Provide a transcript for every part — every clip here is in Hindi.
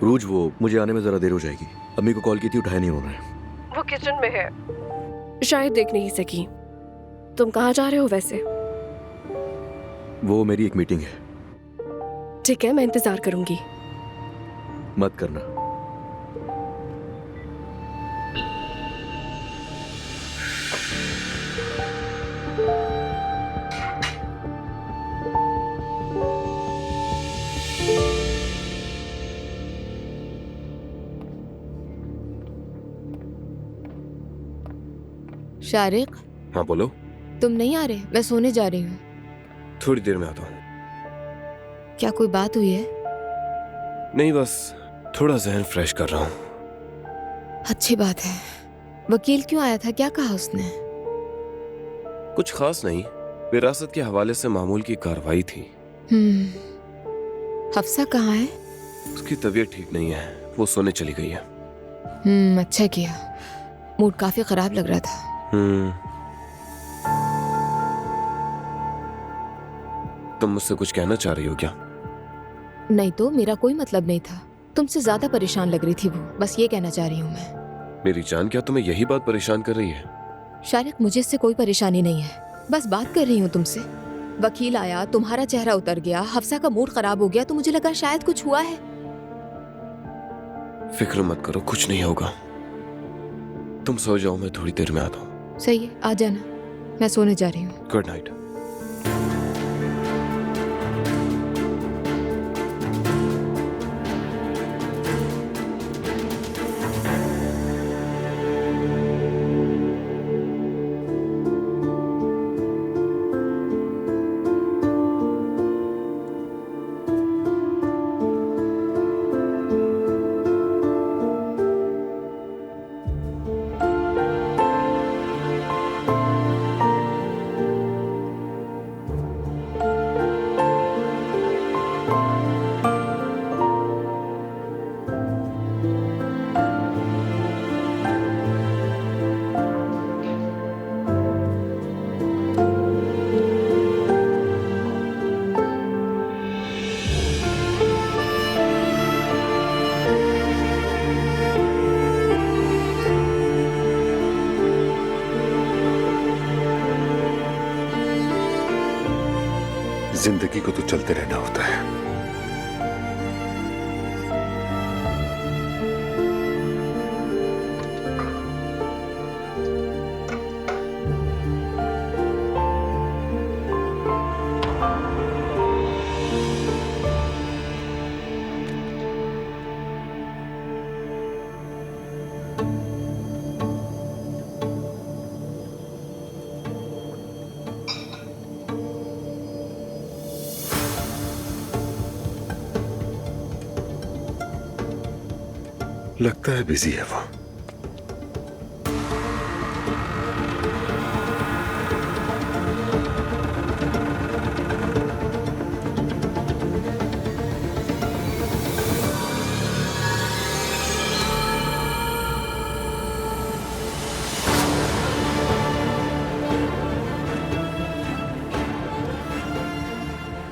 रूज, वो मुझे आने में जरा देर हो जाएगी। अम्मी को कॉल की थी, उठाया नहीं उन्होंने। वो किचन में है, शायद देख नहीं सकी। तुम कहाँ जा रहे हो वैसे? वो मेरी एक मीटिंग है। ठीक है, मैं इंतजार करूंगी। मत करना। शारिक, हाँ बोलो। तुम नहीं आ रहे? मैं सोने जा रही हूँ। थोड़ी देर में आता हूँ। क्या कोई बात हुई है? नहीं, बस थोड़ा जहन फ्रेश कर रहा हूँ। अच्छी बात है। वकील क्यों आया था? क्या कहा उसने? कुछ खास नहीं, विरासत के हवाले से मामूल की कार्रवाई थी। हफ्सा कहाँ है? उसकी तबीयत ठीक नहीं है, वो सोने चली गई है। अच्छा किया। मूड काफी खराब लग रहा था। तुम मुझसे कुछ कहना चाह रही हो क्या? नहीं तो, मेरा कोई मतलब नहीं था। तुमसे ज्यादा परेशान लग रही थी वो, बस ये कहना चाह रही हूँ मैं। मेरी जान, क्या तुम्हें यही बात परेशान कर रही है? शारिक, मुझे इससे कोई परेशानी नहीं है, बस बात कर रही हूँ तुमसे। वकील आया, तुम्हारा चेहरा उतर गया, हफ्सा का मूड खराब हो गया, तो मुझे लगा शायद कुछ हुआ है। फिक्र मत करो, कुछ नहीं होगा। तुम सो जाओ, मैं थोड़ी देर में आता हूँ। सही है, आ जाना। मैं सोने जा रही हूँ। Good night. जिंदगी को तो चलते रहना होता है। लगता है बिजी है वो।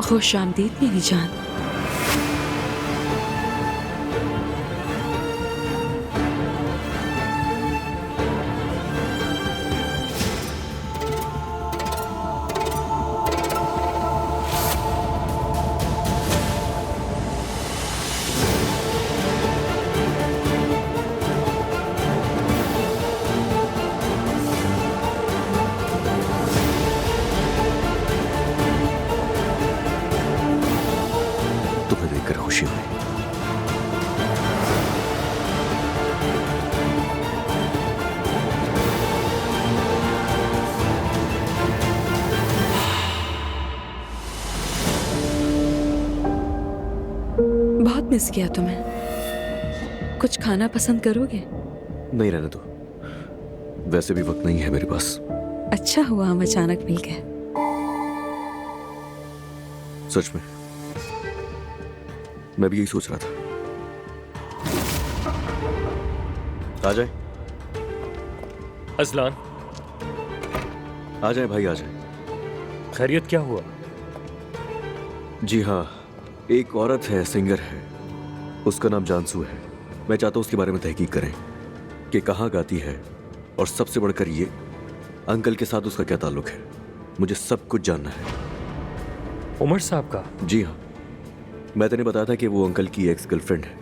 खुश आमदीद मेरी जान। तुम्हें देखकर खुशी हुई। बहुत मिस किया तुम्हें। कुछ खाना पसंद करोगे? नहीं, रहने दो, वैसे भी वक्त नहीं है मेरे पास। अच्छा हुआ हम अचानक मिल गए। सच में मैं भी यही सोच रहा था। आ जाए। अजलान, आ जाए भाई, आ जाए। खैरियत क्या हुआ? जी हाँ, एक औरत है, सिंगर है, उसका नाम जानसू है। मैं चाहता हूँ उसके बारे में तहकीक करें कि कहाँ गाती है, और सबसे बढ़कर ये अंकल के साथ उसका क्या ताल्लुक है। मुझे सब कुछ जानना है। उमर साहब का? जी हाँ, मैं तेने बताया था कि वो अंकल की एक्स गर्लफ्रेंड है।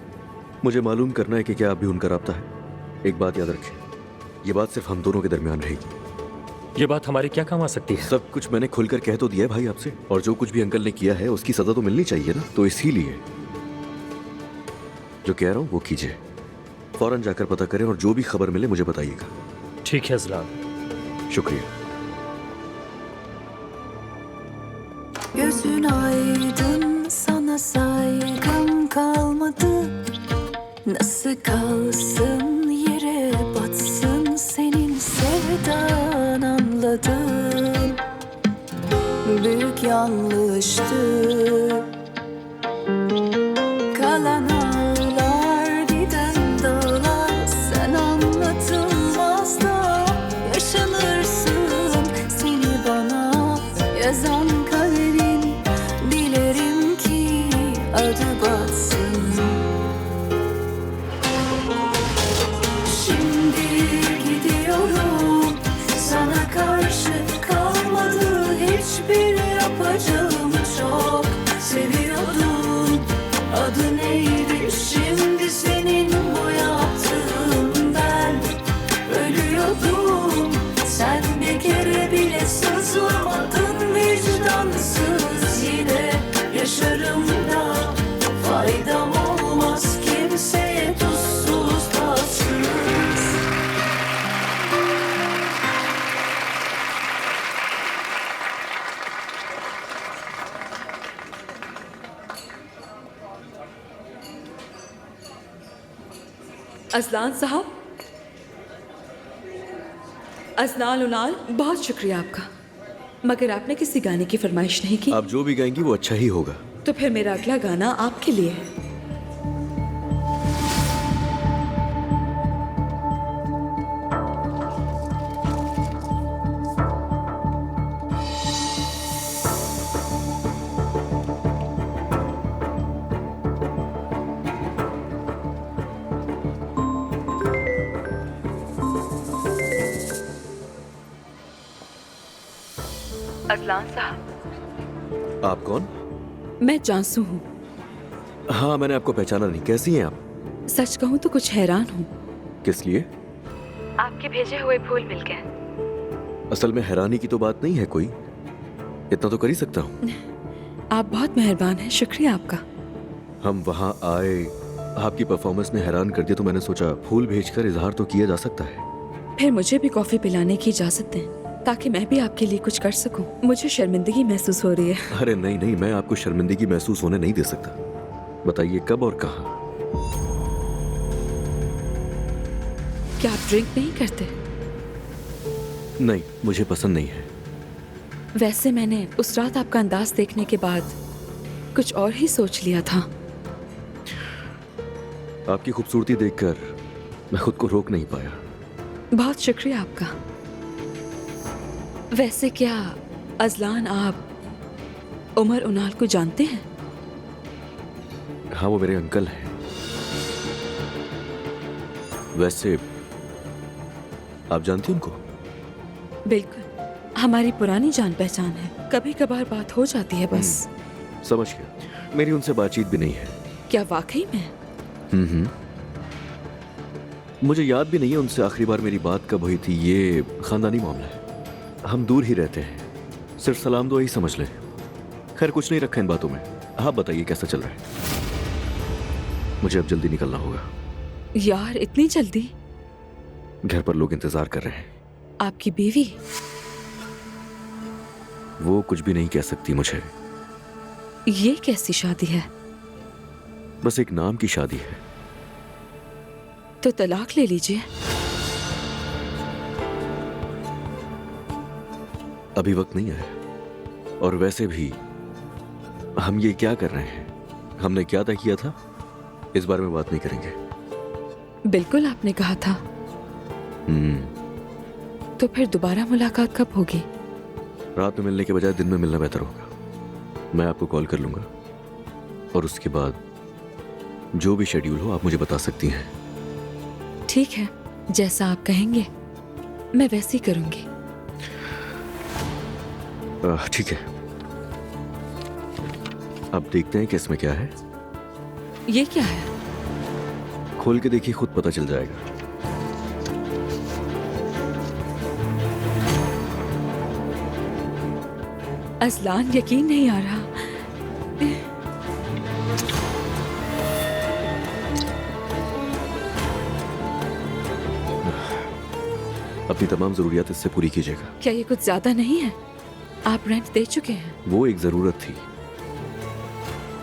मुझे मालूम करना है कि क्या अभी उनका राब्ता है। एक बात याद रखें, ये बात सिर्फ हम दोनों के दरमियान रहेगी। ये बात हमारे क्या काम आ सकती है? सब कुछ मैंने खुलकर कह तो दिया है भाई आपसे, और जो कुछ भी अंकल ने किया है उसकी सजा तो मिलनी चाहिए ना। तो इसीलिए जो कह रहा हूँ वो कीजिए। फौरन जाकर पता करें और जो भी खबर मिले मुझे बताइएगा। ठीक है अजलान। शुक्रिया। Gözün aydın, sana saygım kalmadı. Nasıl kalsın, yere batsın, senin sevdan anladım. Büyük yanlıştı. Kalan ağlar, giden dağlar, sen anlatılmaz da yaşanırsın. Seni bana yazan kaderin, dilerim ki adı batsın. Şimdi gidiyorum, sana karşı kalmadı hiçbir yapacağım. Çok seviyordum, adı neydi şimdi senin bu yaptığından. Ölüyordum, sen bir kere bile sızlamadın. Vicdansız yine yaşarım da faydam olmaz kimseye, tuzsuz tatsız. Azlan साहब, अजलान उनाल, बहुत शुक्रिया आपका, मगर आपने किसी गाने की फरमाइश नहीं की। आप जो भी गाएंगी वो अच्छा ही होगा। तो फिर मेरा अगला गाना आपके लिए है। अजलान साहब। आप कौन? मैं जानसू हूँ। हाँ, मैंने आपको पहचाना नहीं। कैसी हैं आप? सच कहूँ तो कुछ हैरान हूँ। किस लिए? आपके भेजे हुए फूल मिल गए। असल में हैरानी की तो बात नहीं है कोई, इतना तो कर ही सकता हूँ। आप बहुत मेहरबान हैं, शुक्रिया आपका। हम वहाँ आए, आपकी परफॉर्मेंस ने हैरान कर दिया, तो मैंने सोचा फूल भेजकर इजहार तो किया जा सकता है। फिर मुझे भी कॉफी पिलाने की इजाजत दें, ताकि मैं भी आपके लिए कुछ कर सकूं। मुझे शर्मिंदगी महसूस हो रही है। अरे नहीं नहीं, मैं आपको शर्मिंदगी महसूस होने नहीं दे सकता। बताइए कब और कहाँ? क्या आप ड्रिंक नहीं करते? नहीं, मुझे पसंद नहीं है। वैसे मैंने उस रात आपका अंदाज देखने के बाद कुछ और ही सोच लिया था। आपकी खूबसूरती देखकर मैं खुद को रोक नहीं पाया। बहुत शुक्रिया आपका। वैसे क्या अजलान आप उमर उनाल को जानते हैं? हाँ, वो मेरे अंकल हैं। वैसे आप जानती हैं उनको? बिल्कुल, हमारी पुरानी जान पहचान है। कभी कभार बात हो जाती है बस। समझ गया। मेरी उनसे बातचीत भी नहीं है। क्या वाकई में? मुझे याद भी नहीं है उनसे आखिरी बार मेरी बात कब हुई थी। ये खानदानी मामला है, हम दूर ही रहते हैं। सिर्फ सलाम दुआ ही समझ लें। खैर, कुछ नहीं रखा इन बातों में। आप बताइए कैसा चल रहा है? मुझे अब जल्दी निकलना होगा। यार, इतनी जल्दी? घर पर लोग इंतजार कर रहे हैं। आपकी बीवी? वो कुछ भी नहीं कह सकती मुझे। ये कैसी शादी है? बस एक नाम की शादी है। तो तलाक ले लीजिए। अभी वक्त नहीं है, और वैसे भी हम ये क्या कर रहे हैं? हमने क्या तय किया था? इस बारे में बात नहीं करेंगे। बिल्कुल, आपने कहा था। तो फिर दोबारा मुलाकात कब होगी? रात में मिलने के बजाय दिन में मिलना बेहतर होगा। मैं आपको कॉल कर लूंगा, और उसके बाद जो भी शेड्यूल हो आप मुझे बता सकती हैं। ठीक है, जैसा आप कहेंगे मैं वैसे ही करूंगी। ठीक है, अब देखते हैं कि इसमें क्या है। ये क्या है? खोल के देखिए, खुद पता चल जाएगा। अजलान, यकीन नहीं आ रहा। अपनी तमाम जरूरियात इससे पूरी कीजिएगा। क्या ये कुछ ज्यादा नहीं है? आप रेंट दे चुके हैं। वो एक जरूरत थी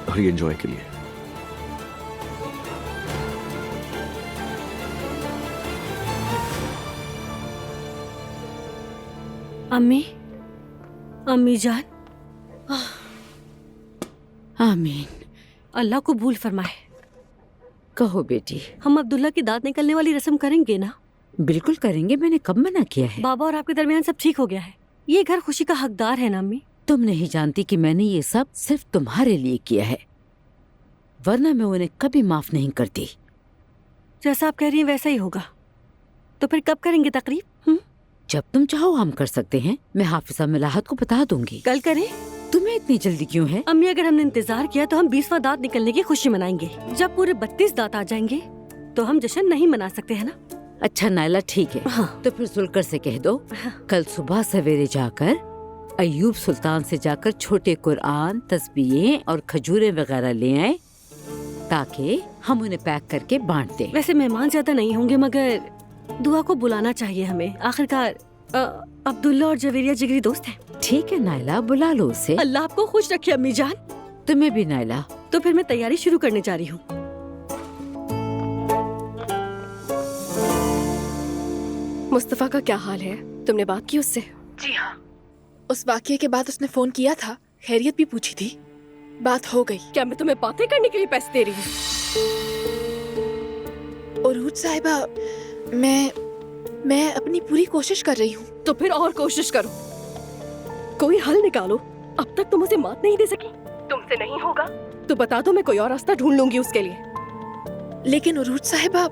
और ये एंजॉय के लिए। अम्मी, अम्मी जान, आमीन। अल्लाह को भूल फरमाए। कहो बेटी। हम अब्दुल्ला की दांत निकलने वाली रस्म करेंगे ना? बिल्कुल करेंगे, मैंने कब मना किया है? बाबा और आपके दरमियान सब ठीक हो गया है। ये घर खुशी का हकदार है ना अम्मी? तुम नहीं जानती कि मैंने ये सब सिर्फ तुम्हारे लिए किया है, वरना मैं उन्हें कभी माफ नहीं करती। जैसा आप कह रही हैं वैसा ही होगा। तो फिर कब करेंगे तकरीब? जब तुम चाहो हम कर सकते हैं। मैं हाफिजा मिलाहत को बता दूंगी। कल करें? तुम्हें इतनी जल्दी क्यों है? अम्मी, अगर हमने इंतजार किया तो हम 20वां दांत निकलने की खुशी मनाएंगे। जब पूरे 32 दांत आ जाएंगे तो हम जश्न नहीं मना सकते हैं ना? अच्छा नायला, ठीक है। हाँ। तो फिर जुलकर से कह दो कल सुबह सवेरे जाकर अयूब सुल्तान से जाकर छोटे कुरान, तस्बीहें और खजूरें वगैरह ले आए ताकि हम उन्हें पैक करके बांट दें। वैसे मेहमान ज्यादा नहीं होंगे, मगर दुआ को बुलाना चाहिए हमें। आखिरकार अब्दुल्ला और जवेरिया जिगरी दोस्त हैं। ठीक है नायला, बुला लो उसे। अल्लाह आपको खुश रखे अम्मी जान। तुम्हें भी नायला। तो फिर मैं तैयारी शुरू करने जा रही हूँ। मुस्तफा का क्या हाल है? तुमने बात की उससे? जी हाँ, उस वाकये के बाद उसने फोन किया था, खैरियत भी पूछी थी, बात हो गई। क्या मैं तुम्हें बातें करने के लिए पैसे दे रही हूँ? उरूज साहिबा, मैं अपनी पूरी कोशिश कर रही हूँ। तो फिर और कोशिश करो, कोई हल निकालो। अब तक तुम उसे मात नहीं दे सकी। तुमसे नहीं होगा तो बता दो, मैं कोई और रास्ता ढूंढ लूंगी उसके लिए। लेकिन उरूज साहिबा,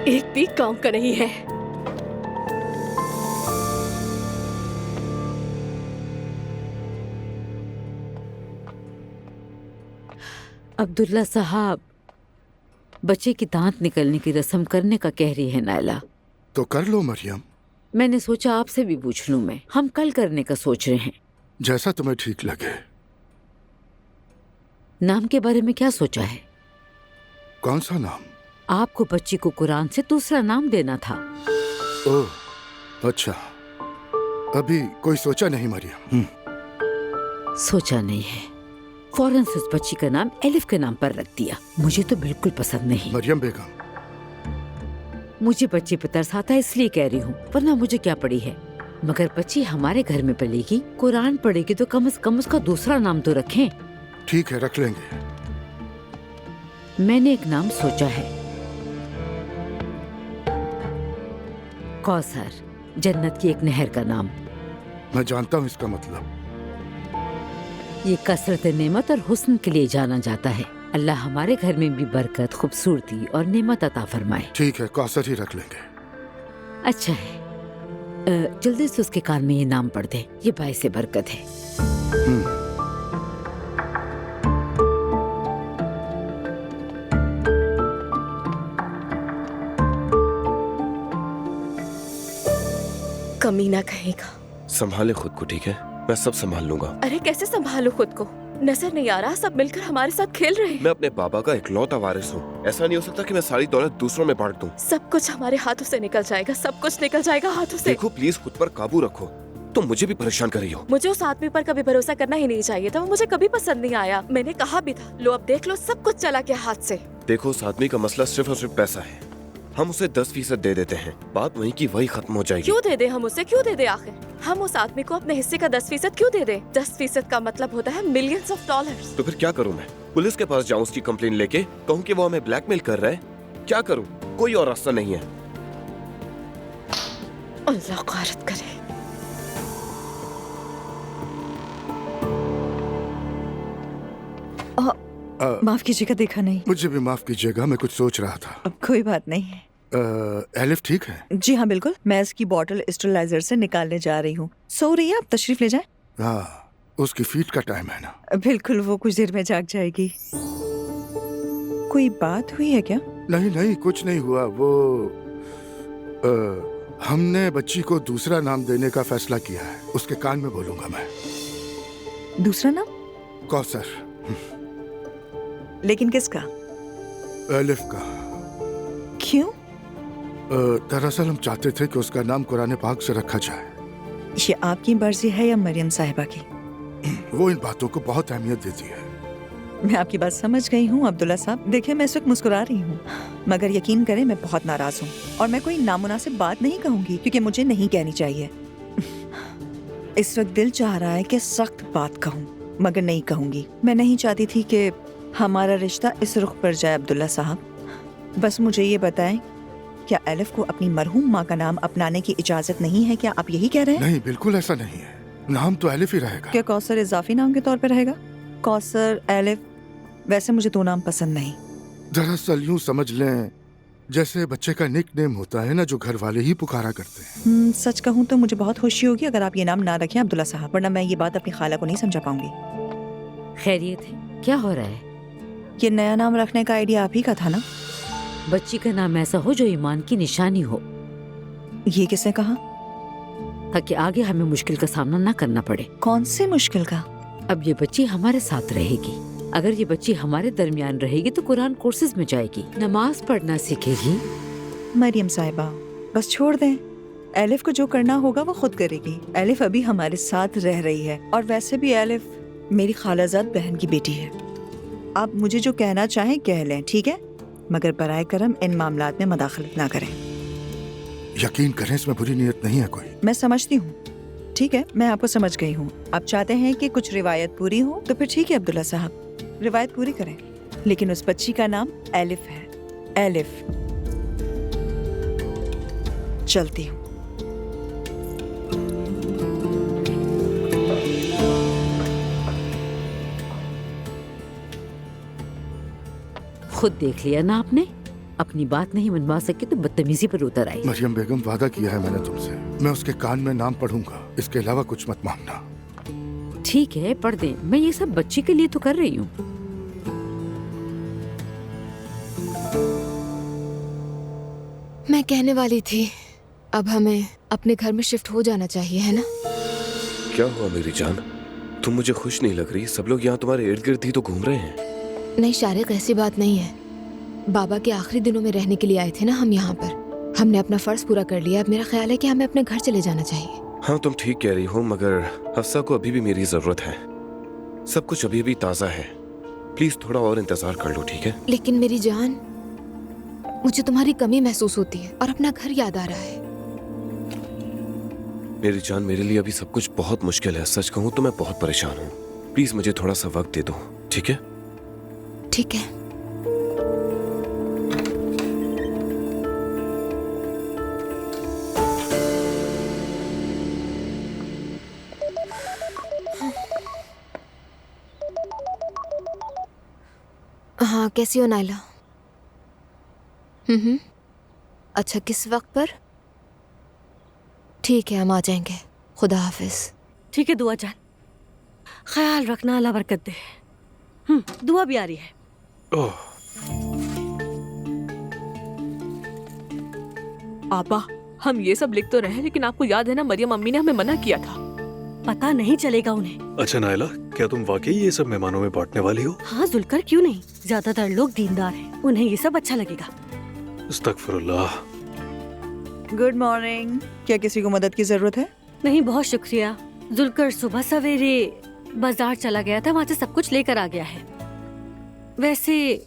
एक भी काम का नहीं है। अब्दुल्ला साहब, बच्चे की दांत निकलने की रस्म करने का कह रही है नायला। तो कर लो मरियम, मैंने सोचा आपसे भी पूछ लूं। मैं हम कल करने का सोच रहे हैं। जैसा तुम्हें ठीक लगे। नाम के बारे में क्या सोचा है? कौन सा नाम? आपको बच्ची को कुरान से दूसरा नाम देना था। ओह अच्छा, अभी कोई सोचा नहीं मरियम। सोचा नहीं है, फौरन से उस बच्ची का नाम एलिफ के नाम पर रख दिया। मुझे तो बिल्कुल पसंद नहीं। मरियम बेगम, मुझे बच्ची पर तरस आता है इसलिए कह रही हूँ, वरना मुझे क्या पड़ी है। मगर बच्ची हमारे घर में पलेगी, कुरान पढ़ेगी, तो कम से कम उसका दूसरा नाम तो रखें। ठीक है, रख लेंगे। मैंने एक नाम सोचा है, कौसर, जन्नत की एक नहर का नाम। मैं जानता हूँ इसका मतलब। ये कसरत नेमत और हुस्न के लिए जाना जाता है। अल्लाह हमारे घर में भी बरकत, खूबसूरती और नेमत अता फरमाए। ठीक है, कौसर ही रख लेंगे। अच्छा है, जल्दी से उसके कान में ये नाम पढ़ दे, ये बाइसे बरकत है। कमीना कहेगा। संभाले खुद को, ठीक है? मैं सब संभाल लूंगा। अरे कैसे संभालो खुद को? नजर नहीं आ रहा सब मिलकर हमारे साथ खेल रहे हैं। मैं अपने बाबा का इकलौता वारिस हूँ। ऐसा नहीं हो सकता कि मैं सारी दौलत दूसरों में बांट दूं। सब कुछ हमारे हाथों से निकल जाएगा, सब कुछ निकल जाएगा हाथों से। देखो प्लीज खुद पर काबू रखो। तुम मुझे भी परेशान कर रही हो। मुझे उस आदमी पर कभी भरोसा करना ही नहीं चाहिए था, वो मुझे कभी पसंद नहीं आया। मैंने कहा भी था। लो अब देख लो, सब कुछ चला गया हाथ से। देखो उस आदमी का मसला सिर्फ और सिर्फ पैसा है। हम उसे 10% दे देते हैं, बात वहीं की वहीं खत्म हो जाएगी। क्यों दे दे? हम उसे क्यों दे दे? आखिर हम उस आदमी को अपने हिस्से का 10% क्यों दे दे? 10% का मतलब होता है मिलियंस ऑफ डॉलर्स। तो फिर क्या करूं मैं? पुलिस के पास जाऊं, उसकी कंप्लेन लेके कहूं कि वो हमें ब्लैकमेल कर रहा है? क्या करूं? कोई और रास्ता नहीं है। अल्लाह ग़ारत करे। माफ कीजिएगा, देखा नहीं। मुझे भी माफ कीजिएगा, मैं कुछ सोच रहा था। अब कोई बात नहीं। एलिफ ठीक है? जी हाँ बिल्कुल, मैं इसकी बॉटल स्टेरिलाइजर से निकालने जा रही हूँ। सो रही है, आप तशरीफ ले जाएं। हाँ, उसकी फीड का टाइम है ना। बिल्कुल, वो कुछ देर में जाग जाएगी। कोई बात हुई है क्या? नहीं नहीं, कुछ नहीं हुआ। वो हमने बच्ची को दूसरा नाम देने का फैसला किया है। उसके कान में बोलूंगा मैं। दूसरा नाम? कौसर। लेकिन किसका? एलिफ का। क्यों? दरअसल हम चाहते थे कि उसका नाम कुरान पाक से रखा जाए। ये आपकी मर्जी है या मरियम साहिबा की? वो इन बातों को बहुत अहमियत देती है। मैं आपकी बात समझ गई हूँ अब्दुल्ला साहब। देखिए, मैं इस वक्त मुस्कुरा रही हूँ, मगर यकीन करें मैं बहुत नाराज हूँ और मैं कोई नामुनासिब बात नहीं कहूँगी क्योंकि मुझे नहीं कहनी चाहिए। इस वक्त दिल चाह रहा है कि सख्त बात कहूँ, मगर नहीं कहूँगी। मैं नहीं चाहती थी कि हमारा रिश्ता इस रुख पर जाए अब्दुल्ला साहब। बस मुझे ये बताएं, क्या एलिफ को अपनी मरहूम माँ का नाम अपनाने की इजाजत नहीं है? क्या आप यही कह रहे हैं? नहीं, बिल्कुल ऐसा नहीं है। नाम तो एलिफ ही रहेगा। क्या कौसर इजाफी नाम के तौर पर रहेगा? कौसर, एलिफ, वैसे मुझे दो नाम पसंद नहीं। दरअसल यूं समझ लें जैसे बच्चे का निक नेम होता है ना, जो घर वाले ही पुकारा करते हैं। सच कहूँ तो मुझे बहुत खुशी होगी अगर आप ये नाम ना रखें अब्दुल्ला साहब, वरना मैं ये बात अपनी खाला को नहीं समझा पाऊंगी। खैरियत है? क्या हो रहा है? ये नया नाम रखने का आइडिया आप ही का था ना? बच्ची का नाम ऐसा हो जो ईमान की निशानी हो। ये किसने कहा? ताकि आगे हमें मुश्किल का सामना ना करना पड़े। कौन सी मुश्किल का? अब ये बच्ची हमारे साथ रहेगी। अगर ये बच्ची हमारे दरमियान रहेगी तो कुरान कोर्सेज में जाएगी, नमाज पढ़ना सीखेगी। मरियम साहिबा, बस छोड़ दें। एलिफ को जो करना होगा वो खुद करेगी। एलिफ अभी हमारे साथ रह रही है और वैसे भी एलिफ मेरी खालाजाद बहन की बेटी है। आप मुझे जो कहना चाहें कह लें, ठीक है? मगर बराए करम इन मामलात में मदाखलत ना करें। यकीन करें, इसमें बुरी नीयत नहीं है कोई। मैं समझती हूँ, ठीक है, मैं आपको समझ गई हूँ। आप चाहते हैं कि कुछ रिवायत पूरी हो तो फिर ठीक है अब्दुल्ला साहब, रिवायत पूरी करें। लेकिन उस बच्ची का नाम एलिफ है। एलिफ। चलती हूँ। खुद देख लिया ना आपने, अपनी बात नहीं मनवा सके तो बदतमीजी पर उतर आई। मरियम बेगम, वादा किया है मैंने तुमसे, मैं उसके कान में नाम पढ़ूंगा, इसके अलावा कुछ मत मांगना। ठीक है, पढ़ दें। मैं ये सब बच्ची के लिए तो कर रही हूँ। मैं कहने वाली थी, अब हमें अपने घर में शिफ्ट हो जाना चाहिए, है ना? क्या हुआ मेरी जान? तुम मुझे खुश नहीं लग रही। सब लोग यहाँ तुम्हारे इर्द गिर्द ही तो घूम रहे हैं। नहीं शारिक, ऐसी बात नहीं है। बाबा के आखिरी दिनों में रहने के लिए आए थे ना हम यहाँ पर। हमने अपना फर्ज पूरा कर लिया। अब मेरा ख्याल है कि हमें अपने घर चले जाना चाहिए। हाँ, तुम ठीक कह रही हो, मगर हफ्सा को अभी भी मेरी जरूरत है। सब कुछ अभी भी ताज़ा है। प्लीज थोड़ा और इंतजार कर लो, ठीक है? लेकिन मेरी जान, मुझे तुम्हारी कमी महसूस होती है और अपना घर याद आ रहा है। मेरी जान, मेरे लिए अभी सब कुछ बहुत मुश्किल है। सच कहूँ तो मैं बहुत परेशान हूँ। प्लीज मुझे थोड़ा सा वक्त दे दो, ठीक है? ठीक है। हाँ, कैसी हो नाइला? अच्छा, किस वक्त पर? ठीक है, हम आ जाएंगे। खुदा हाफिज। ठीक है दुआ जान, ख्याल रखना, अल्लाह बरकत दे। दुआ भी आ रही है। आपा, हम ये सब लिख तो रहे हैं, लेकिन आपको याद है ना, मरियम अम्मी ने हमें मना किया था। पता नहीं चलेगा उन्हें। अच्छा नाइला, क्या तुम वाकई ये सब मेहमानों में बांटने वाली हो? हाँ जुलकर, क्यों नहीं। ज्यादातर लोग दीनदार हैं, उन्हें ये सब अच्छा लगेगा। अस्तगफिरुल्लाह। Good morning. क्या किसी को मदद की जरूरत है? नहीं, बहुत शुक्रिया। जुलकर सुबह सवेरे बाजार चला गया था, वहाँ से सब कुछ लेकर आ गया है। वैसे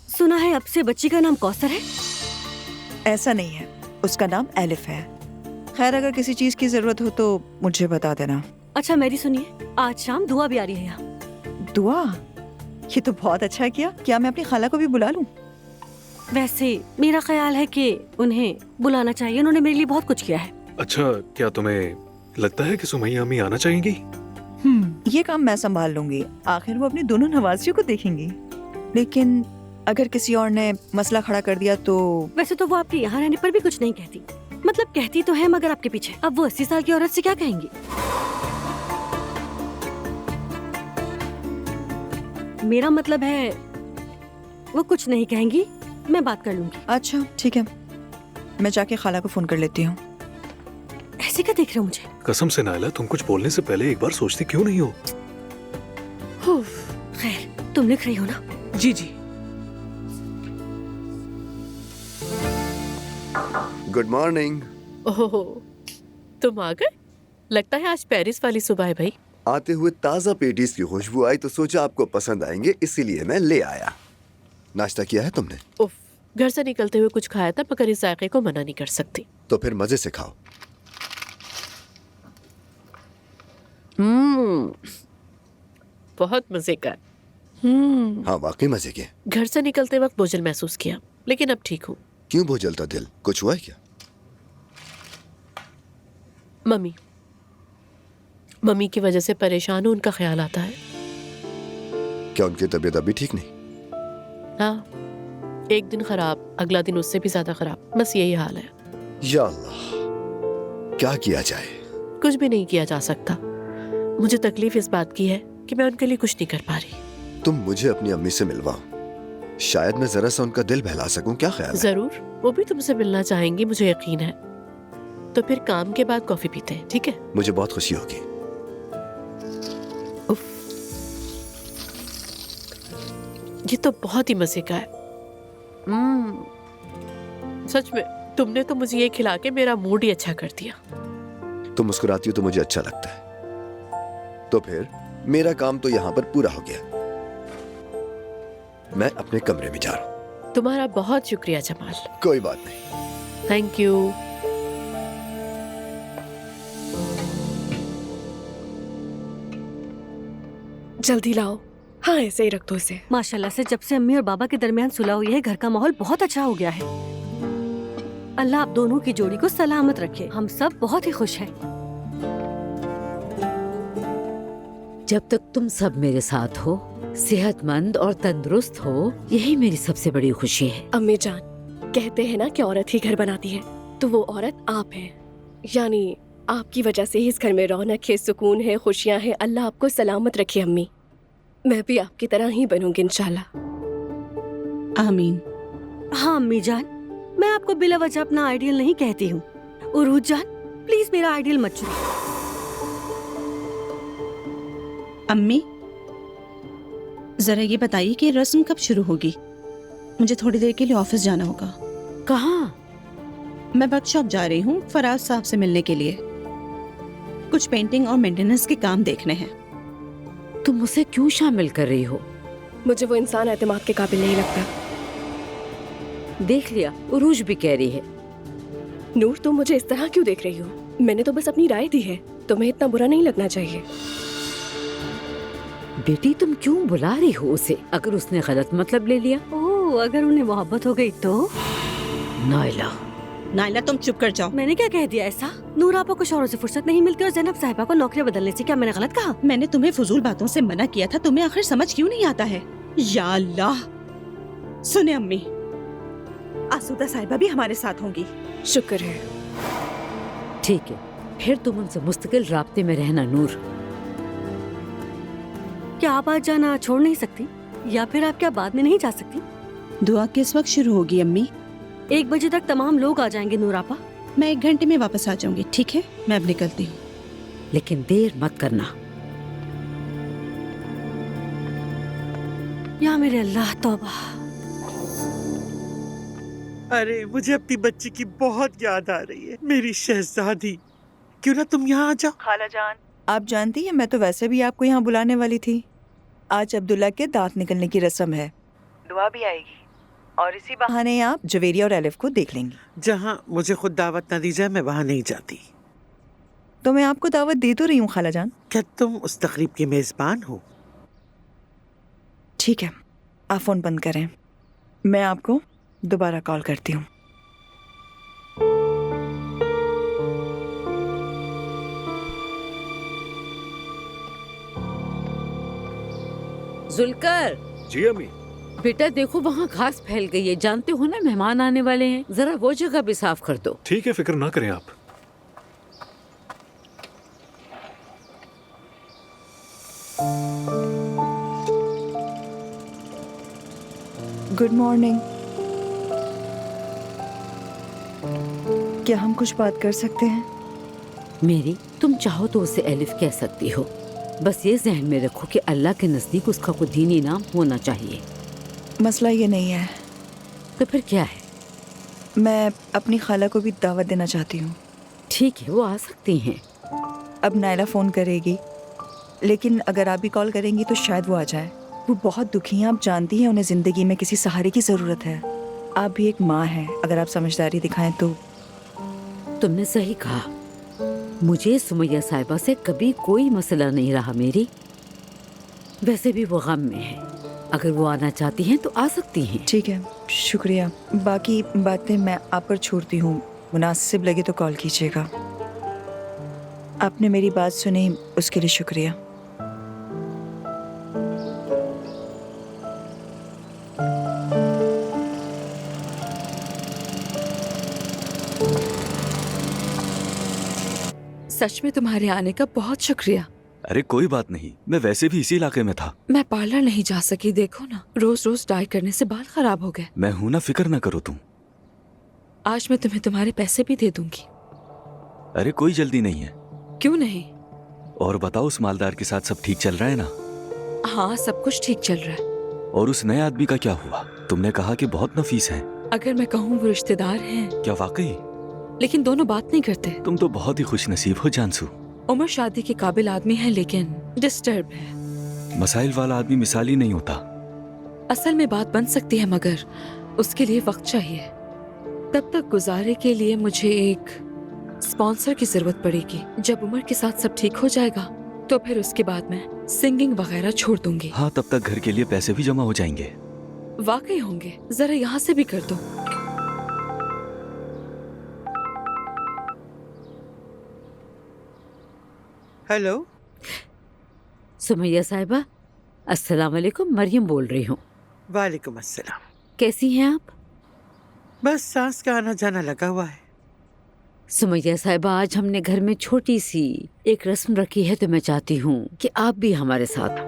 सुना है अब से बच्ची का नाम कौसर है। ऐसा नहीं है, उसका नाम एलिफ है। खैर, अगर किसी चीज की जरूरत हो तो मुझे बता देना। अच्छा मेरी सुनिए, आज शाम दुआ भी आ रही है यहाँ। दुआ? ये तो बहुत अच्छा किया। क्या मैं अपनी खाला को भी बुला लूं? वैसे मेरा ख्याल है कि उन्हें बुलाना चाहिए, उन्होंने मेरे लिए बहुत कुछ किया है। अच्छा, क्या तुम्हें लगता है कि सुमैया अम्मी आना चाहेंगी? ये काम मैं संभाल लूंगी। आखिर वो अपनी दोनों नवाजियों को देखेंगी। लेकिन अगर किसी और ने मसला खड़ा कर दिया तो? वैसे तो वो आपके यहाँ रहने पर भी कुछ नहीं कहती, मतलब कहती तो है मगर आपके पीछे। अब वो 80 साल की औरत से क्या कहेंगी? मेरा मतलब है वो कुछ नहीं कहेंगी, मैं बात कर लूंगी। अच्छा ठीक है, मैं जाके खाला को फोन कर लेती हूँ। ऐसे क्या देख रहे हो मुझे? कसम से नायला, तुम कुछ बोलने से पहले एक बार सोचती क्यों नहीं हो? खैर, तुम लिख रही हो ना? जी जी। Good morning. ओहो, तुम आ गए? लगता है आज पेरिस वाली सुबह है भाई। आते हुए ताज़ा पेटीज की खुशबू आई तो सोचा आपको पसंद आएंगे, इसीलिए मैं ले आया। नाश्ता किया है तुमने? उफ, घर से निकलते हुए कुछ खाया था मगर इस जायके को मना नहीं कर सकती। तो फिर मजे से खाओ। बहुत मजे का। हाँ वाकई मजे के। घर से निकलते वक्त बोझल महसूस किया, लेकिन अब ठीक हूँ। क्यों बोझलता दिल, कुछ हुआ है क्या? मम्मी की वजह से परेशान हूँ, उनका ख्याल आता है। क्या उनकी तबीयत अभी ठीक नहीं? हाँ, एक दिन खराब, अगला दिन उससे भी ज्यादा खराब, बस यही हाल है। या अल्लाह, क्या किया जाए? कुछ भी नहीं किया जा सकता। मुझे तकलीफ इस बात की है कि मैं उनके लिए कुछ नहीं कर पा रही। तुम मुझे अपनी अम्मी से मिलवाओ, शायद मैं जरा सा उनका दिल बहला सकूं, क्या ख्याल है? जरूर, वो भी तुमसे मिलना चाहेंगी, मुझे यकीन है। तो फिर काम के बाद कॉफी पीते हैं, ठीक है? मुझे बहुत खुशी होगी। उफ, ये तो बहुत ही मजे का है। सच में तुमने तो मुझे ये खिला के मेरा मूड ही अच्छा कर दिया। तुम मुस्कुराती हो तो मुझे अच्छा लगता है। तो फिर मेरा काम तो यहाँ पर पूरा हो गया। मैं अपने कमरे में जा रहा हूँ। तुम्हारा बहुत शुक्रिया जमाल। कोई बात नहीं। Thank you. जल्दी लाओ। हाँ, ऐसे ही रख दो इसे। माशाल्लाह से जब से अम्मी और बाबा के दरमियान सुलह हुई है, घर का माहौल बहुत अच्छा हो गया है। अल्लाह आप दोनों की जोड़ी को सलामत रखे। हम सब बहुत ही खुश हैं। जब तक तुम सब मेरे साथ हो, सेहतमंद और तंदुरुस्त हो, यही मेरी सबसे बड़ी खुशी है। अम्मी जान, कहते हैं ना कि औरत ही घर बनाती है, तो वो औरत आप हैं। यानी आपकी वजह से ही इस घर में रौनक है, सुकून है, खुशियां हैं। अल्लाह आपको सलामत रखे अम्मी। मैं भी आपकी तरह ही बनूंगी इंशाल्लाह। आमीन। हाँ अम्मी जान, मैं आपको बिला वजह अपना आइडियल नहीं कहती हूँ। उरूज जान, प्लीज मेरा आइडियल मत चुनो। अम्मी, जरा ये बताइए कि रस्म कब शुरू होगी? मुझे थोड़ी देर के लिए ऑफिस जाना होगा। कहाँ? मैं वर्कशॉप जा रही हूँ फराज साहब से मिलने के लिए। कुछ पेंटिंग और मेंटेनेंस के काम देखने हैं। तुम उसे क्यों शामिल कर रही हो? मुझे वो इंसान एतमाद के काबिल नहीं लगता। देख लिया, उरूज भी कह रही है। नूर, तुम मुझे इस तरह क्यों देख रही हो? मैंने तो बस अपनी राय दी है, तुम्हें इतना बुरा नहीं लगना चाहिए। बेटी तुम क्यों बुला रही हो उसे? अगर उसने गलत मतलब ले लिया? ओह, अगर उन्हें मोहब्बत हो गई तो? नायला, नायला तुम चुप कर जाओ। मैंने क्या कह दिया ऐसा? नूर आपको कुछ औरों से फुर्सत नहीं मिलती और ज़ैनब साहिबा को नौकरी बदलने से क्या मैंने गलत कहा? मैंने तुम्हें फजूल बातों से मना किया था, तुम्हें आखिर समझ क्यों नहीं आता है? या अल्लाह। सुने अम्मी, आसूदा साहिबा भी हमारे साथ होंगी। शुक्र है। ठीक है, फिर तुम उनसे मुस्तकिल राब्ते में रहना नूर। क्या आप आज जाना छोड़ नहीं सकती, या फिर आप क्या बाद में नहीं जा सकती? दुआ किस वक्त शुरू होगी अम्मी? 1 बजे तक तमाम लोग आ जाएंगे नूर आपा। मैं 1 घंटे में वापस आ जाऊंगी। ठीक है, मैं अब निकलती हूँ। लेकिन देर मत करना। या मेरे अल्लाह, तौबा। अरे मुझे अपनी बच्ची की बहुत याद आ रही है, मेरी शहजादी। क्यों ना तुम यहाँ आ जाओ। खाला जान, आप जानती हैं मैं तो वैसे भी आपको यहाँ बुलाने वाली थी। आज अब्दुल्ला के दांत निकलने की रस्म है, दुआ भी आएगी और इसी बहाने आप जवेरिया और एलिफ को देख लेंगी। जहाँ मुझे खुद दावत न दी जाए मैं वहाँ नहीं जाती। तो मैं आपको दावत दे तो रही हूँ खाला जान। क्या तुम उस तकरीब की मेजबान हो? ठीक है, आप फोन बंद करें, मैं आपको दोबारा कॉल करती हूँ। जुल्कर। जी अम्मी। बेटा देखो वहाँ घास फैल गई है, जानते हो ना मेहमान आने वाले हैं, जरा वो जगह भी साफ कर दो। ठीक है, फिक्र ना करें आप। Good morning. क्या हम कुछ बात कर सकते हैं? मेरी, तुम चाहो तो उसे एलिफ कह सकती हो, बस ये जहन में रखो कि अल्लाह के नजदीक उसका कोई दीनी नाम होना चाहिए। मसला ये नहीं है। तो फिर क्या है? मैं अपनी खाला को भी दावत देना चाहती हूँ। ठीक है, वो आ सकती हैं। अब नायला फ़ोन करेगी, लेकिन अगर आप भी कॉल करेंगी तो शायद वो आ जाए। वो बहुत दुखी हैं, आप जानती हैं, उन्हें ज़िंदगी में किसी सहारे की ज़रूरत है। आप भी एक माँ हैं, अगर आप समझदारी दिखाएं तो। तुमने सही कहा, मुझे सुमैया साहिबा से कभी कोई मसला नहीं रहा मेरी। वैसे भी वो गम में है, अगर वो आना चाहती हैं तो आ सकती हैं। ठीक है, शुक्रिया। बाकी बातें मैं आप पर छोड़ती हूँ, मुनासिब लगे तो कॉल कीजिएगा। आपने मेरी बात सुनी, उसके लिए शुक्रिया। सच में तुम्हारे आने का बहुत शुक्रिया। अरे कोई बात नहीं, मैं वैसे भी इसी इलाके में था। मैं पार्लर नहीं जा सकी, देखो ना, रोज रोज डाई करने से बाल खराब हो गए। मैं हूं ना, फिक्र ना करो तुम। आज मैं तुम्हें तुम्हारे पैसे भी दे दूंगी। अरे कोई जल्दी नहीं है। क्यों नहीं? और बताओ, उस मालदार के साथ सब ठीक चल रहा है ना? हाँ, सब कुछ ठीक चल रहा है। और उस नए आदमी का क्या हुआ? तुमने कहा कि बहुत नफीस है। अगर मैं कहूँ वो रिश्तेदार हैं। क्या वाकई? लेकिन दोनों बात नहीं करते। तुम तो बहुत ही खुश नसीब हो जानसू। उम्र शादी के काबिल आदमी है, लेकिन डिस्टर्ब है। मसाइल वाला आदमी मिसाली नहीं होता। असल में बात बन सकती है, मगर उसके लिए वक्त चाहिए। तब तक गुजारे के लिए मुझे एक स्पॉन्सर की जरूरत पड़ेगी। जब उम्र के साथ सब ठीक हो जाएगा तो फिर उसके बाद मैं सिंगिंग वगैरह छोड़ दूंगी। हाँ, तब तक घर के लिए पैसे भी जमा हो जाएंगे। वाकई होंगे, जरा यहाँ से भी कर दो। हेलो सुमैया साहिबा, अस्सलाम वालेकुम। मरियम बोल रही हूँ। वालेकुम अस्सलाम। कैसी हैं आप? बस सांस का आना जाना लगा हुआ है। सुमैया साहिबा, आज हमने घर में छोटी सी एक रस्म रखी है, तो मैं चाहती हूँ कि आप भी हमारे साथ हो।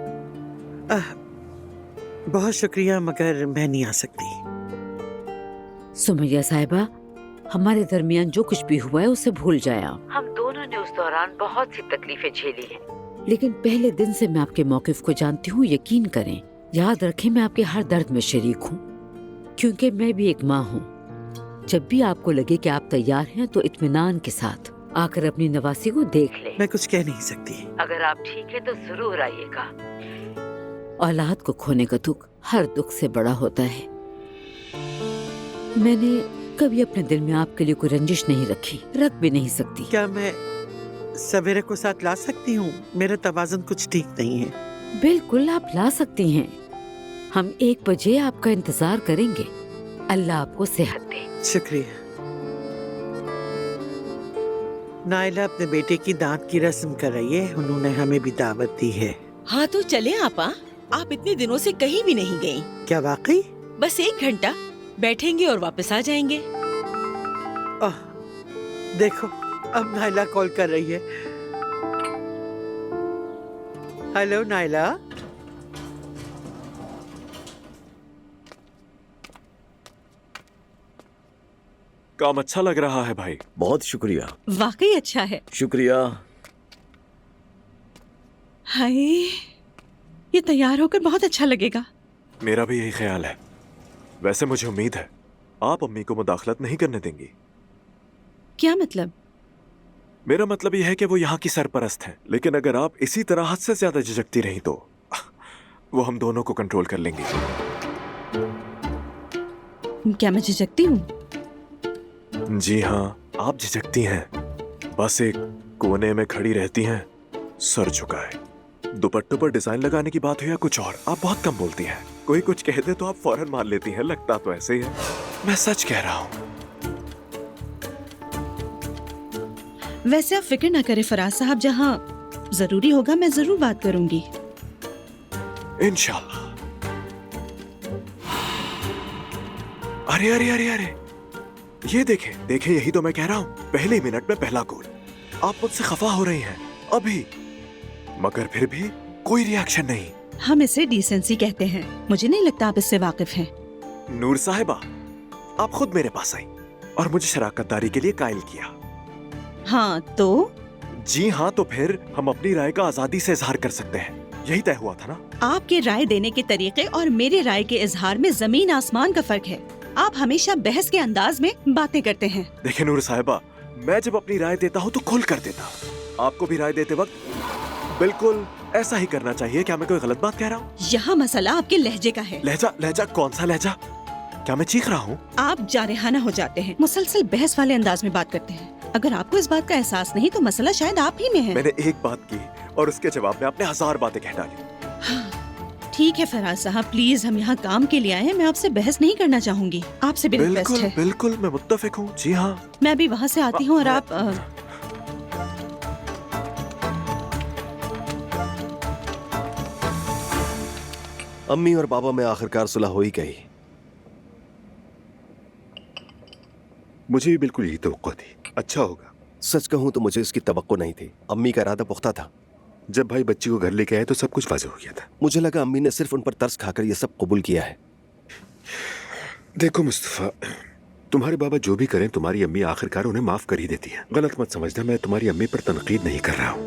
बहुत शुक्रिया, मगर मैं नहीं आ सकती। सुमैया साहिबा, हमारे दरमियान जो कुछ भी हुआ है उसे भूल जाए आप। हम दोनों ने उस दौरान बहुत सी तकलीफें झेली हैं, लेकिन पहले दिन से मैं आपके मौकिफ को जानती हूँ। यकीन करें, याद रखें, मैं आपके हर दर्द में शरीक हूँ, क्योंकि मैं भी एक माँ हूँ। जब भी आपको लगे कि आप तैयार हैं तो इत्मीनान के साथ आकर अपनी नवासी को देख लें। मैं कुछ कह नहीं सकती। अगर आप ठीक है तो जरूर आइएगा। औलाद को खोने का दुख हर दुख से बड़ा होता है। मैंने कभी अपने दिल में आपके लिए कोई रंजिश नहीं रखी, रख भी नहीं सकती। क्या मैं सवेरे को साथ ला सकती हूँ? मेरा तवाज़ुन कुछ ठीक नहीं है। बिल्कुल, आप ला सकती हैं। हम 1 बजे आपका इंतजार करेंगे। अल्लाह आपको सेहत दे। शुक्रिया। नायला अपने बेटे की दांत की रस्म कर रही है, उन्होंने हमें भी दावत दी है। हाँ तो चले आपा, आप इतने दिनों से कहीं भी नहीं गई। क्या वाकई? बस 1 घंटा बैठेंगे और वापस आ जाएंगे। देखो, अब नायला कॉल कर रही है। हेलो नायला। काम अच्छा लग रहा है भाई। बहुत शुक्रिया। वाकई अच्छा है। शुक्रिया। हाय, ये तैयार होकर बहुत अच्छा लगेगा। मेरा भी यही ख्याल है। वैसे मुझे उम्मीद है आप अम्मी को मुदाखलत नहीं करने देंगी। क्या मतलब? मेरा मतलब यह है कि वो यहाँ की सरपरस्त हैं, लेकिन अगर आप इसी तरह हद से ज्यादा झिझकती रही तो वो हम दोनों को कंट्रोल कर लेंगी। क्या मैं झिझकती हूँ? जी हाँ, आप झिझकती हैं। बस एक कोने में खड़ी रहती हैं, सर झुकाए। दुपट्टों पर डिजाइन लगाने की बात हो या कुछ और, आप बहुत कम बोलती हैं। कोई कुछ कह दे तो आप फौरन मान लेती हैं। लगता तो ऐसे ही है। मैं सच कह रहा हूँ। वैसे आप फिक्र ना करें फराज साहब, जहाँ जरूरी होगा मैं जरूर बात करूंगी। इंशाल्लाह। अरे अरे अरे अरे, ये देखें देखें, यही तो मैं कह रहा हूँ, पहले मिनट में पहला गोल। आप मुझसे खफा हो रही हैं अभी, मगर फिर भी कोई रिएक्शन नहीं। हम इसे डिसेंसी कहते हैं। मुझे नहीं लगता आप इससे वाकिफ हैं। नूर साहिबा, आप खुद मेरे पास आई और मुझे शराकतदारी के लिए कायल किया। हाँ तो? जी हाँ, तो फिर हम अपनी राय का आजादी से इजहार कर सकते हैं, यही तय हुआ था ना? आपके राय देने के तरीके और मेरे राय के इजहार में जमीन आसमान का फर्क है। आप हमेशा बहस के अंदाज में बातें करते हैं। देखिए नूर साहिबा, मैं जब अपनी राय देता हूँ तो खुल कर देता हूँ। आपको भी राय देते वक्त बिल्कुल ऐसा ही करना चाहिए। क्या मैं कोई गलत बात कह रहा हूँ? यहाँ मसला आपके लहजे का है। लहजा? लहजा? कौन सा लहजा? क्या मैं चीख रहा हूँ? आप जारहाना हो जाते हैं, मुसलसल बहस वाले अंदाज में बात करते हैं। अगर आपको इस बात का एहसास नहीं तो मसला शायद आप ही में है। मैंने एक बात की और उसके जवाब में आपने 1000 बातें कह डाली। ठीक है फराज साहब, प्लीज हम यहाँ काम के लिए आए हैं। मैं आपसे बहस नहीं करना चाहूँगी। आपसे भी रिक्वेस्ट है। बिल्कुल, मैं मुत्तफिक हूँ। जी हाँ, मैं भी वहाँ से आती हूँ और आप अम्मी और बाबा में आखिरकार सुलह हो ही गई। मुझे भी बिल्कुल यही तवक्को थी। अच्छा होगा। सच कहूं तो मुझे इसकी तवक्को नहीं थी। अम्मी का इरादा पुख्ता था। जब भाई बच्ची को घर लेके आए तो सब कुछ वाज़ेह हो गया था। मुझे लगा अम्मी ने सिर्फ उन पर तरस खाकर ये सब कबूल किया है। देखो मुस्तफ़ा, तुम्हारे बाबा जो भी करें तुम्हारी अम्मी आखिरकार उन्हें माफ कर ही देती है। गलत मत समझना, मैं तुम्हारी अम्मी पर तनकीद नहीं कर रहा हूँ।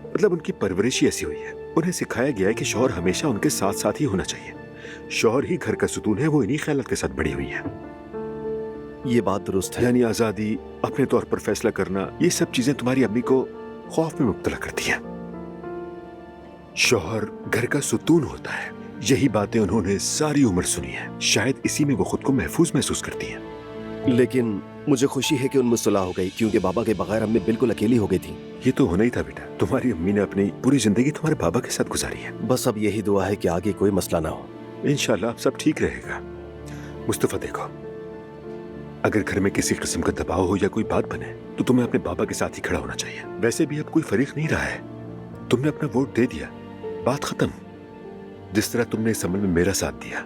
मतलब उनकी परवरिश ऐसी हुई है, उन्हें सिखाया गया है कि शौहर हमेशा उनके साथ साथ ही होना चाहिए। शौहर ही घर का सुतून है, वो इन्हीं ख्यालात के साथ बड़ी हुई है। ये बात दुरुस्त है। यानी आजादी, अपने तौर पर फैसला करना, ये सब चीजें तुम्हारी अम्मी को खौफ में मुब्तला करती हैं। शौहर घर का सुतून होता है, यही बातें उन्होंने सारी उम्र सुनी है। शायद इसी में वो खुद को महफूज महसूस करती हैं। लेकिन मुझे खुशी है कि उनमें सुलह हो गई, क्योंकि बाबा के बगैर अम्मी बिल्कुल अकेली हो गई थी। ये तो होना ही था बेटा। तुम्हारी अम्मी ने अपनी पूरी जिंदगी तुम्हारे बाबा के साथ गुजारी है। बस अब यही दुआ है कि आगे कोई मसला ना हो। इंशाल्लाह सब ठीक रहेगा। मुस्तफा देखो, अगर घर में किसी किस्म का दबाव हो या कोई बात बने तो तुम्हें अपने बाबा के साथ ही खड़ा होना चाहिए। वैसे भी अब कोई फर्क नहीं रहा है, तुमने अपना वोट दे दिया, बात खत्म। जिस तरह तुमने इस अमल में मेरा साथ दिया,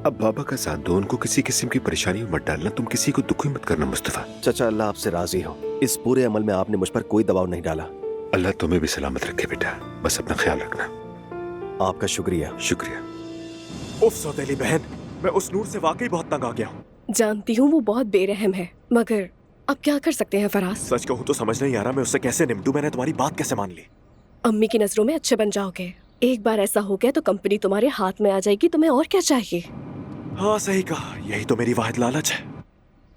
अब बाबा का साथ दो। उनको किसी किस्म की परेशानी में मत डालना, तुम किसी को दुखी मत करना मुस्तफा। चाचा, अल्लाह आपसे राजी हो। इस पूरे अमल में आपने मुझ पर कोई दबाव नहीं डाला। अल्लाह तुम्हें भी सलामत रखे बेटा, बस अपना ख्याल रखना। आपका शुक्रिया। शुक्रिया। उफ सौतेली बहन, मैं उस नूर से वाकई बहुत तंग आ गया हूँ। जानती हूँ वो बहुत बेरहम है, मगर अब क्या कर सकते हैं फराज। सच कहूँ तो समझ नहीं आ रहा मैं उससे कैसे निपटूं। मैंने तुम्हारी बात कैसे मान ली? अम्मी की नजरों में अच्छे बन जाओगे। एक बार ऐसा हो गया तो कंपनी तुम्हारे हाथ में आ जाएगी। तुम्हें और क्या चाहिए? हाँ सही कहा, यही तो मेरी वाहिद लालच है।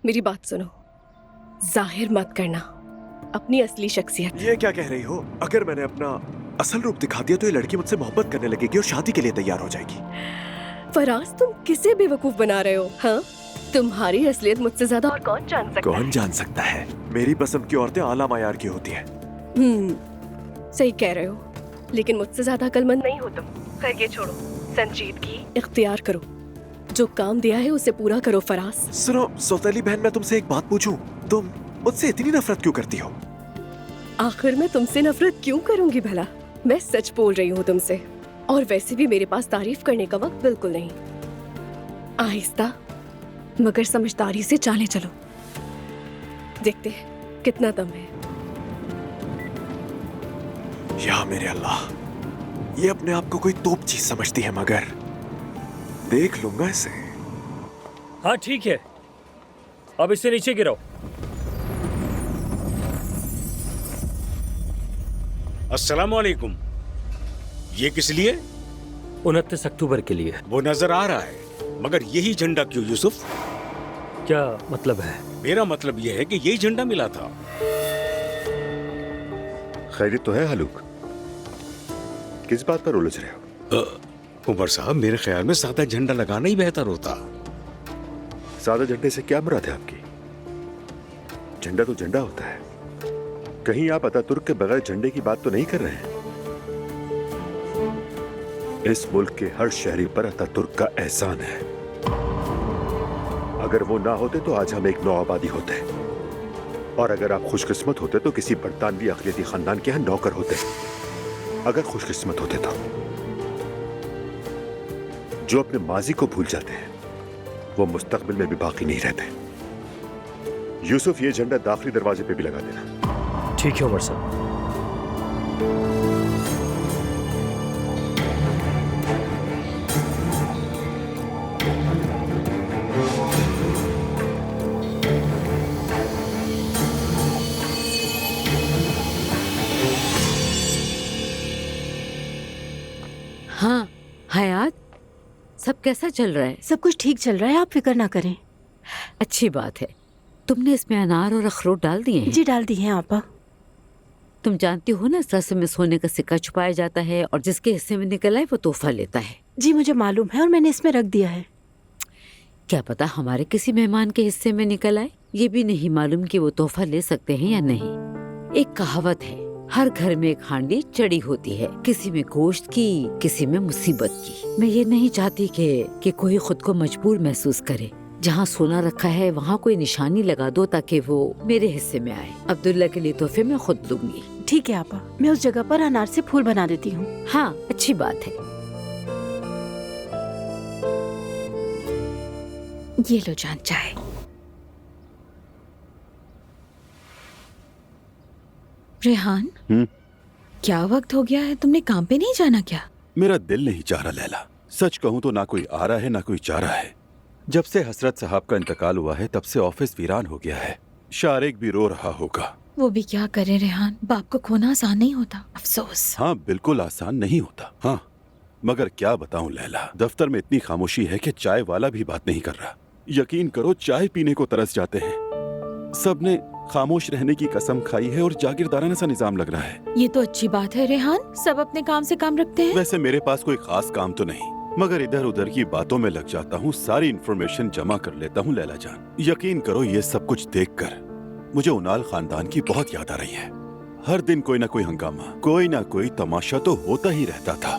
मेरी बात सुनो, जाहिर मत करना अपनी असली शख्सियत। ये क्या कह रही हो? अगर मैंने अपना असल रूप दिखा दिया तो ये लड़की मुझसे मोहब्बत करने लगेगी और शादी के लिए तैयार हो जाएगी। फराज, तुम किसे बेवकूफ बना रहे हो? हाँ, तुम्हारी असलियत मुझसे ज्यादा और कौन जान सकता है? कौन जान सकता है? मेरी पसंद की औरतें आला मायार की होती हैं। सही कह रहे हो, लेकिन मुझसे ज्यादा अक्लमंद नहीं हो तुम। खैर ये छोड़ो, संजीदगी इख्तियार करो। जो काम दिया है उसे पूरा करो फराज। सुनो सौतेली बहन, मैं तुमसे एक बात पूछूं, तुम मुझसे इतनी नफरत क्यों करती हो? आखिर मैं तुमसे नफरत क्यों करूंगी भला? मैं सच बोल रही हूँ तुमसे, और वैसे भी मेरे पास तारीफ करने का वक्त बिल्कुल नहीं। आहिस्ता मगर समझदारी से चाले चलो, देखते हैं कितना दम है। या मेरे अल्लाह, ये अपने आप को कोई तोप चीज समझती है, मगर देख लूंगा इसे। हाँ ठीक है, अब इसे नीचे गिराओ। अस्सलाम वालेकुम। ये किस लिए? 29 अक्टूबर के लिए। वो नजर आ रहा है, मगर यही झंडा क्यों यूसुफ? क्या मतलब है? मेरा मतलब यह है कि यही झंडा मिला था। खैरियत तो है हलूक? किस बात पर उलझ रहे हो? उमर साहब, मेरे ख्याल में सादा झंडा लगाना ही बेहतर होता। सादा झंडे से क्या मुराद है आपकी? झंडा तो झंडा होता है। कहीं आप अतातुर्क के बगैर झंडे की बात तो नहीं कर रहे हैं? इस मुल्क के हर शहरी पर अतातुर्क का एहसान है। अगर वो ना होते तो आज हम एक नौ आबादी होते, और अगर आप खुशकिस्मत होते तो किसी बरतानवी अक़लियती खानदान के यहाँ नौकर होते। अगर खुशकिस्मत होते तो। जो अपने माजी को भूल जाते हैं वो मुस्तकबिल में भी बाकी नहीं रहते। यूसुफ, ये झंडा दाखिली दरवाजे पे भी लगा देना। ठीक है उमर साहब। हाँ हयात, सब कैसा चल रहा है? सब कुछ ठीक चल रहा है, आप फिक्र ना करें। अच्छी बात है। तुमने इसमें अनार और अखरोट डाल दिए हैं? जी डाल दिए हैं आपा। तुम जानती हो ना, इस रस्म में सोने का सिक्का छुपाया जाता है और जिसके हिस्से में निकल आए वो तोहफा लेता है। जी मुझे मालूम है और मैंने इसमें रख दिया है। क्या पता हमारे किसी मेहमान के हिस्से में निकल आए। ये भी नहीं मालूम कि वो तोहफा ले सकते हैं या नहीं। एक कहावत है, हर घर में एक हांडी चढ़ी होती है, किसी में गोश्त की, किसी में मुसीबत की। मैं ये नहीं चाहती कि कोई खुद को मजबूर महसूस करे। जहाँ सोना रखा है वहाँ कोई निशानी लगा दो ताकि वो मेरे हिस्से में आए। अब्दुल्ला के लिए तोहफे मैं खुद दूंगी। ठीक है आपा, मैं उस जगह पर अनार से फूल बना देती हूँ। हाँ अच्छी बात है। ये लो जान चाय। रेहान, क्या वक्त हो गया है, तुमने काम पे नहीं जाना क्या? मेरा दिल नहीं चाह रहा लैला। सच कहूं तो ना कोई आ रहा है ना कोई जा रहा है। जब से हसरत साहब का इंतकाल हुआ है तब से ऑफिस वीरान हो गया है। शारिक भी रो रहा होगा। वो भी क्या करे रेहान, बाप को खोना आसान नहीं होता, अफसोस। हाँ बिल्कुल आसान नहीं होता। हाँ मगर क्या बताऊं लैला, दफ्तर में इतनी खामोशी है कि चाय वाला भी बात नहीं कर रहा। यकीन करो चाय पीने को तरस जाते हैं। सबने खामोश रहने की कसम खाई है और जागीरदाराना सा निजाम लग रहा है। ये तो अच्छी बात है रेहान, सब अपने काम से काम रखते हैं। वैसे मेरे पास कोई खास काम तो नहीं, मगर इधर उधर की बातों में लग जाता हूँ, सारी इन्फॉर्मेशन जमा कर लेता हूँ लैला जान। यकीन करो ये सब कुछ देखकर मुझे उनाल खानदान की बहुत याद आ रही है। हर दिन कोई ना कोई हंगामा, कोई ना कोई तमाशा तो होता ही रहता था।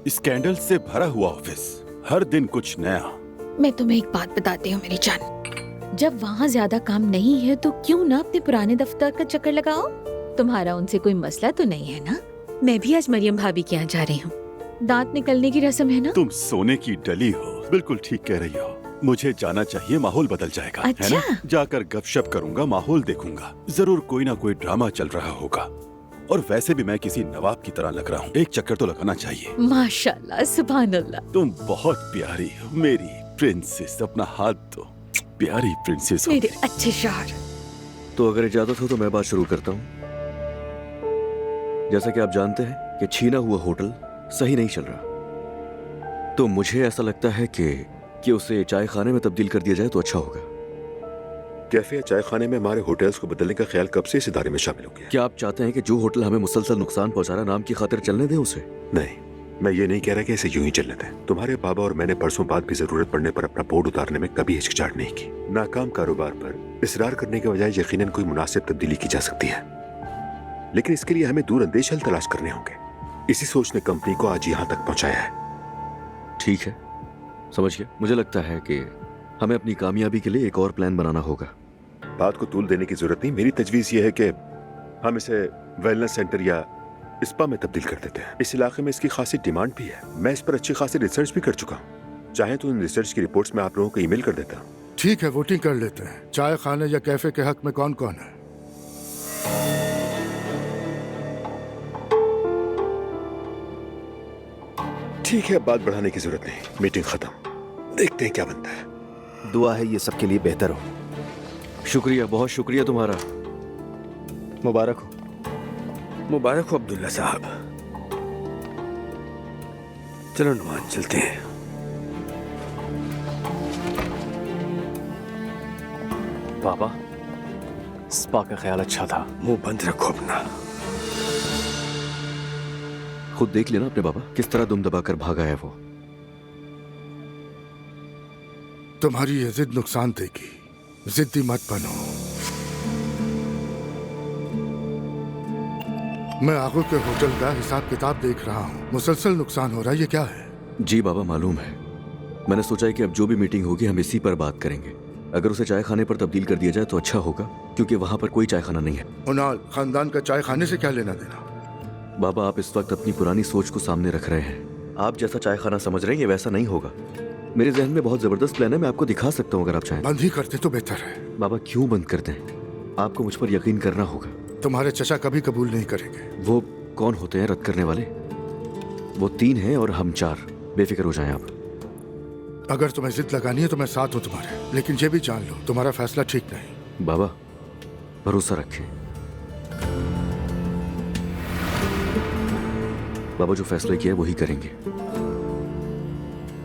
स्कैंडल से भरा हुआ ऑफिस, हर दिन कुछ नया। मैं तुम्हें एक बात बताती हूँ मेरी जान, जब वहाँ ज्यादा काम नहीं है तो क्यों ना अपने पुराने दफ्तर का चक्कर लगाओ। तुम्हारा उनसे कोई मसला तो नहीं है ना? मैं भी आज मरियम भाभी के यहाँ जा रही हूँ, दांत निकलने की रस्म है ना। तुम सोने की डली हो, बिल्कुल ठीक कह रही हो। मुझे जाना चाहिए, माहौल बदल जाएगा। अच्छा? है ना? जाकर गपशप करूंगा, माहौल देखूंगा। जरूर कोई ना कोई ड्रामा चल रहा होगा। और वैसे भी मैं किसी नवाब की तरह लग रहा हूँ, एक चक्कर तो लगाना चाहिए। माशाल्लाह, सुभान अल्लाह। तुम बहुत प्यारी हो मेरी प्रिंसेस। अपना हाथ दो, प्यारी प्रिंसेस हो मेरे अच्छे शौहर। तो अगर इजाजत हो तो मैं बात शुरू करता हूँ। जैसा कि आप जानते हैं कि छीना हुआ होटल सही नहीं चल रहा, तो मुझे ऐसा लगता है कि उसे चाय खाने में तब्दील कर दिया जाए तो अच्छा होगा। कैफे या चाय खाने में हमारे होटल्स को बदलने का ख्याल कब से इस इदारे में शामिल हो गया? क्या आप चाहते हैं कि जो होटल हमें मुसलसल नुकसान पहुंचा रहा नाम की खातिर चलने दें उसे? नहीं, मैं ये नहीं कह रहा कि इसे यूं ही चलने दें। तुम्हारे बाबा और मैंने परसों बाद भी जरूरत पड़ने पर अपना बोर्ड उतारने में कभी हिचकिचाहट नहीं की। नाकाम कारोबार पर इसरार करने के बजाय यकीनन कोई मुनासिब तब्दीली की जा सकती है, लेकिन इसके लिए हमें दूर अंदेश हल तलाश करने होंगे। इसी सोच ने कंपनी को आज यहाँ तक पहुँचाया है। ठीक है, समझ गया। मुझे लगता है कि हमें अपनी कामयाबी के लिए एक और प्लान बनाना होगा। बात को तूल देने की जरूरत नहीं। मेरी तजवीज़ ये है कि हम इसे वेलनेस सेंटर या स्पा में तब्दील कर देते हैं। इस इलाके में इसकी खासी डिमांड भी है। मैं इस पर अच्छी खासी रिसर्च भी कर चुका हूँ। चाहे तो इन रिसर्च की रिपोर्ट्स में आप लोगों को ईमेल कर देता हूँ। ठीक है, वोटिंग कर लेते हैं। चाय खाने या कैफे के हक में कौन कौन है? ठीक है, बात बढ़ाने की जरूरत नहीं। मीटिंग खत्म, देखते हैं क्या बनता है। दुआ है ये सबके लिए बेहतर हो। शुक्रिया, बहुत शुक्रिया तुम्हारा। मुबारक हो। मुबारक हो अब्दुल्ला साहब। चलो नुमान चलते हैं। बाबा, स्पा का ख्याल अच्छा था। मुंह बंद रखो अपना। खुद देख लेना अपने बाबा किस तरह दुम दबाकर भागा है वो। तुम्हारी ये जिद नुकसान देगी, जिद्दी मत बनो। मैं आगू के होटल का हिसाब किताब देख रहा हूँ, मुसलसल नुकसान हो रहा है। ये क्या है? जी बाबा मालूम है। मैंने सोचा है कि अब जो भी मीटिंग होगी हम इसी पर बात करेंगे। अगर उसे चाय खाने पर तब्दील कर दिया जाए तो अच्छा होगा, क्योंकि वहाँ पर कोई चाय खाना नहीं है। उनाल खानदान का चाय खाने से क्या लेना देना? बाबा आप इस वक्त अपनी पुरानी सोच को सामने रख रहे हैं। आप जैसा चाय खाना समझ रहे हैं ये वैसा नहीं होगा। मेरे जहन में बहुत जबरदस्त प्लान है, मैं आपको दिखा सकता हूँ अगर आप चाहें। बंद ही करते तो बेहतर है। बाबा क्यों बंद कर दें? आपको मुझ पर यकीन करना होगा। तुम्हारे चचा कभी कबूल नहीं करेंगे। वो कौन होते हैं रद्द करने वाले? वो 3 हैं और हम 4। बेफिक्र हो जाएं आप। अगर तुम्हें जिद लगानी है तो मैं साथ हूँ तुम्हारे, लेकिन ये भी जान लो तुम्हारा फैसला ठीक नहीं। बाबा भरोसा रखें। बाबा जो फैसला किया है वही करेंगे।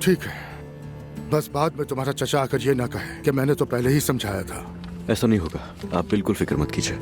ठीक है, बस बाद में तुम्हारा चचा आकर ये ना कहे कि मैंने तो पहले ही समझाया था। ऐसा नहीं होगा, आप बिल्कुल फिक्र मत कीजिए।